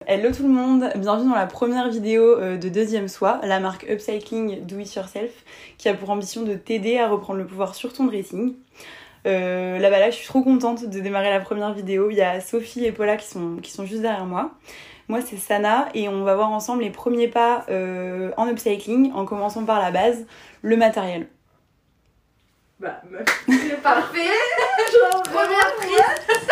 Hello tout le monde, bienvenue dans la première vidéo de Deuxième Soi, la marque Upcycling Do It Yourself qui a pour ambition de t'aider à reprendre le pouvoir sur ton dressing. Là, je suis trop contente de démarrer la première vidéo. Il y a Sophie et Paula qui sont juste derrière moi. Moi c'est Sana et on va voir ensemble les premiers pas en upcycling en commençant par la base, le matériel. Bah meuf, c'est parfait. Genre première prise.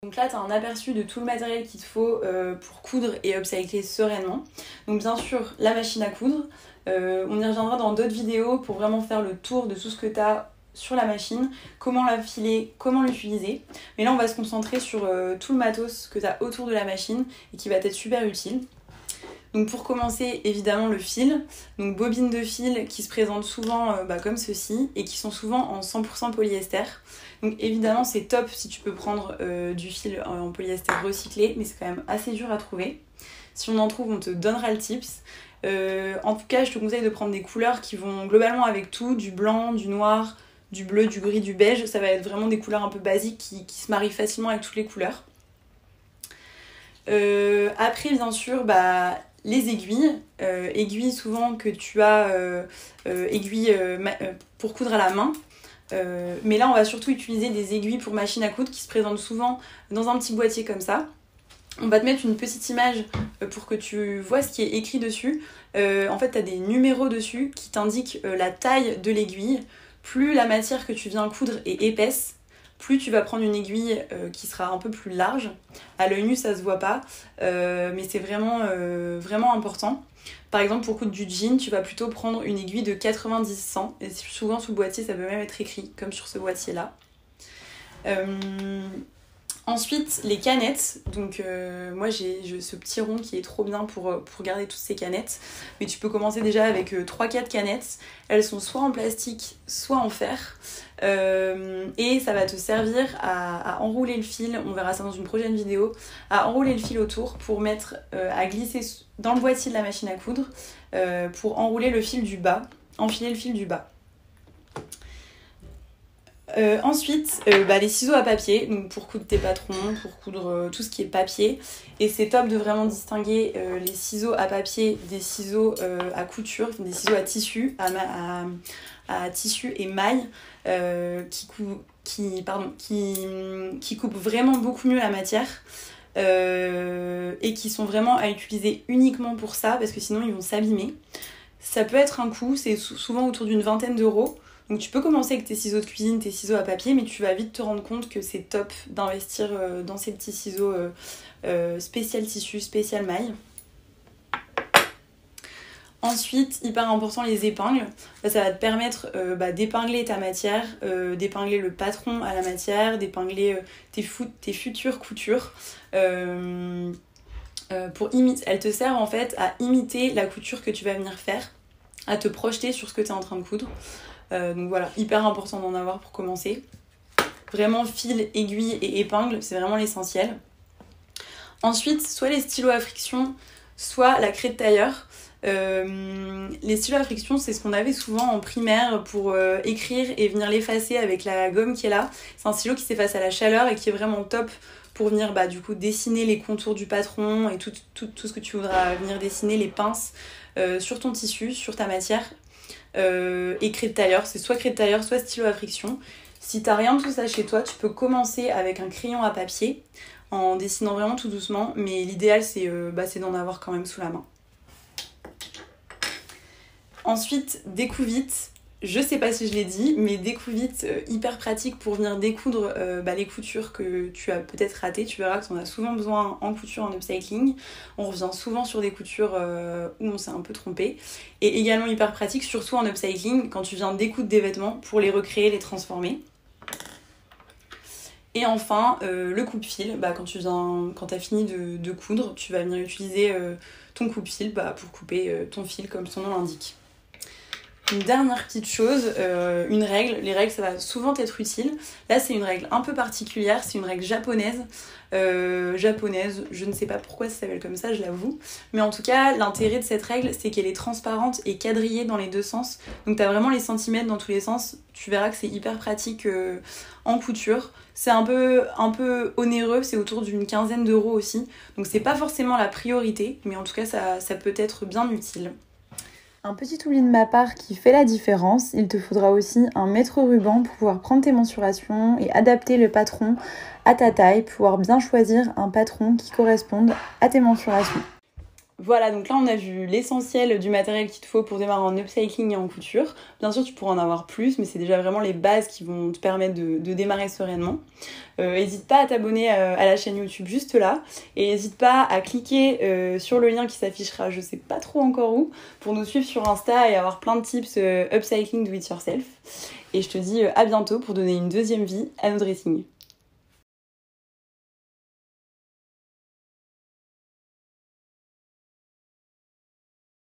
Donc là, tu as un aperçu de tout le matériel qu'il te faut pour coudre et upcycler sereinement. Donc bien sûr, la machine à coudre. On y reviendra dans d'autres vidéos pour vraiment faire le tour de tout ce que tu as sur la machine, comment la filer, comment l'utiliser. Mais là, on va se concentrer sur tout le matos que tu as autour de la machine et qui va être super utile. Donc pour commencer, évidemment le fil, donc bobines de fil qui se présentent souvent comme ceci et qui sont souvent en 100% polyester. Donc évidemment c'est top si tu peux prendre du fil en polyester recyclé, mais c'est quand même assez dur à trouver. Si on en trouve, on te donnera le tips. En tout cas, je te conseille de prendre des couleurs qui vont globalement avec tout, du blanc, du noir, du bleu, du gris, du beige. Ça va être vraiment des couleurs un peu basiques qui se marient facilement avec toutes les couleurs. Après bien sûr, les aiguilles, aiguilles souvent que tu as aiguilles pour coudre à la main. Mais là on va surtout utiliser des aiguilles pour machine à coudre qui se présentent souvent dans un petit boîtier comme ça. On va te mettre une petite image pour que tu vois ce qui est écrit dessus. En fait tu as des numéros dessus qui t'indiquent la taille de l'aiguille. Plus la matière que tu viens coudre est épaisse, plus tu vas prendre une aiguille qui sera un peu plus large. À l'œil nu ça se voit pas, mais c'est vraiment important. Par exemple pour coudre du jean, tu vas plutôt prendre une aiguille de 90-100 et souvent sous le boîtier ça peut même être écrit comme sur ce boîtier là. Ensuite les canettes, donc moi j'ai ce petit rond qui est trop bien pour garder toutes ces canettes, mais tu peux commencer déjà avec 3-4 canettes. Elles sont soit en plastique soit en fer et ça va te servir à enrouler le fil, on verra ça dans une prochaine vidéo, à enrouler le fil autour pour mettre à glisser dans le boîtier de la machine à coudre pour enrouler le fil du bas, enfiler le fil du bas. Ensuite, les ciseaux à papier, donc pour coudre tes patrons, pour coudre tout ce qui est papier. Et c'est top de vraiment distinguer les ciseaux à papier des ciseaux à couture, des ciseaux à tissu, à tissu et maille, qui coupent vraiment beaucoup mieux la matière. Et qui sont vraiment à utiliser uniquement pour ça, parce que sinon ils vont s'abîmer. Ça peut être un coût, c'est souvent autour d'une vingtaine d'euros. Donc tu peux commencer avec tes ciseaux de cuisine, tes ciseaux à papier, mais tu vas vite te rendre compte que c'est top d'investir dans ces petits ciseaux spécial tissu, spécial maille. Ensuite, hyper important, les épingles. Là, ça va te permettre d'épingler ta matière, d'épingler le patron à la matière, d'épingler tes futures coutures. Elles te servent en fait à imiter la couture que tu vas venir faire, à te projeter sur ce que tu es en train de coudre. Donc voilà, hyper important d'en avoir pour commencer. Vraiment fil, aiguille et épingle, c'est vraiment l'essentiel. Ensuite, soit les stylos à friction, soit la craie de tailleur. Les stylos à friction, c'est ce qu'on avait souvent en primaire pour écrire et venir l'effacer avec la gomme qui est là. C'est un stylo qui s'efface à la chaleur et qui est vraiment top pour venir dessiner les contours du patron et tout ce que tu voudras venir dessiner, les pinces sur ton tissu, sur ta matière. Et craie de tailleur, c'est soit craie de tailleur, soit stylo à friction. Si t'as rien de tout ça chez toi, tu peux commencer avec un crayon à papier en dessinant vraiment tout doucement, mais l'idéal c'est d'en avoir quand même sous la main. Ensuite, découvite. Je sais pas si je l'ai dit, mais découvite hyper pratique pour venir découdre les coutures que tu as peut-être ratées. Tu verras que tu en as souvent besoin en couture, en upcycling. On revient souvent sur des coutures où on s'est un peu trompé. Et également hyper pratique, surtout en upcycling, quand tu viens découdre des vêtements pour les recréer, les transformer. Et enfin, le coupe-fil. Quand tu as fini de coudre, tu vas venir utiliser ton coupe-fil pour couper ton fil comme son nom l'indique. Une dernière petite chose, une règle. Les règles, ça va souvent être utile. Là, c'est une règle un peu particulière, c'est une règle japonaise. Je ne sais pas pourquoi ça s'appelle comme ça, je l'avoue. Mais en tout cas, l'intérêt de cette règle, c'est qu'elle est transparente et quadrillée dans les deux sens. Donc t'as vraiment les centimètres dans tous les sens. Tu verras que c'est hyper pratique en couture. C'est un peu onéreux, c'est autour d'une 15aine d'euros aussi. Donc c'est pas forcément la priorité, mais en tout cas, ça peut être bien utile. Un petit oubli de ma part qui fait la différence, il te faudra aussi un mètre ruban pour pouvoir prendre tes mensurations et adapter le patron à ta taille, pouvoir bien choisir un patron qui corresponde à tes mensurations. Voilà, donc là on a vu l'essentiel du matériel qu'il te faut pour démarrer en upcycling et en couture. Bien sûr tu pourras en avoir plus, mais c'est déjà vraiment les bases qui vont te permettre de démarrer sereinement. N'hésite pas à t'abonner à la chaîne YouTube juste là, et n'hésite pas à cliquer sur le lien qui s'affichera je sais pas trop encore où, pour nous suivre sur Insta et avoir plein de tips upcycling do it yourself. Et je te dis à bientôt pour donner une deuxième vie à nos dressings.